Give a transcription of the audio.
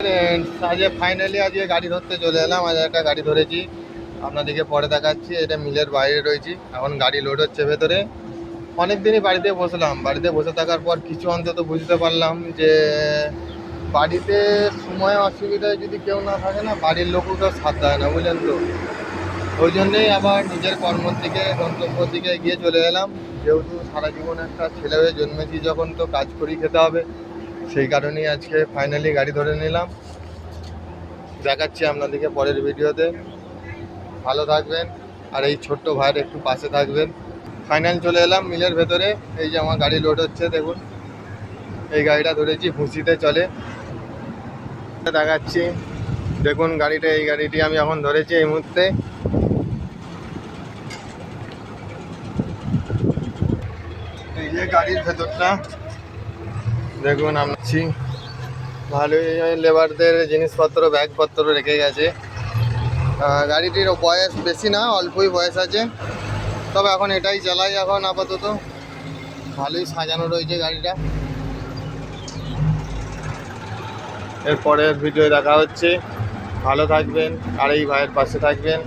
আজকে ফাইনালি আজকে গাড়ি ধরতে চলে এলাম। আজ একটা গাড়ি ধরেছি, আপনাদেরকে পরে দেখাচ্ছি। এটা মিলের বাইরে রয়েছি, এখন গাড়ি লোড হচ্ছে ভেতরে। অনেক দিনই বাড়িতে বসলাম, বাড়িতে বসে থাকার পর কিছু অন্তত বুঝতে পারলাম যে বাড়িতে সময় অসুবিধায় যদি কেউ না থাকে না, বাড়ির লোকও কেউ সাথ দেয় না, বুঝলেন তো। ওই জন্যেই আবার নিজের কর্মর দিকে, গন্তব্যর দিকে গিয়ে চলে এলাম। যেহেতু সারা জীবন একটা ছেলে হয়ে জন্মেছি যখন, তো কাজ করেই খেতে হবে। সেই কারণেই আজকে ফাইনালি গাড়ি ধরে নিলাম। দেখাচ্ছি আপনাদেরকে পরের ভিডিওতে। ভালো থাকবেন আর এই ছোট্ট ভাইয়ের একটু পাশে থাকবেন। ফাইনাল চলে এলাম মিলের ভেতরে। এই যে আমার গাড়ি লোড হচ্ছে, দেখুন এই গাড়িটা ধরেছি, ভুসিতে চলে। দেখাচ্ছি, দেখুন গাড়িটা, এই গাড়িটি আমি এখন ধরেছি এই মুহূর্তে। এই যে গাড়ির ভেতরটা দেখুন, আমি ভালোই লেবারদের জিনিসপত্র, ব্যাগপত্র রেখে গেছে। গাড়িটির বয়স বেশি না, অল্পই বয়স আছে, তবে এখন এটাই চালাই এখন আপাতত। ভালোই সাজানো রয়েছে গাড়িটা। এরপরের ভিডিও দেখা হচ্ছে। ভালো থাকবেন আর এই ভাইয়ের পাশে থাকবেন।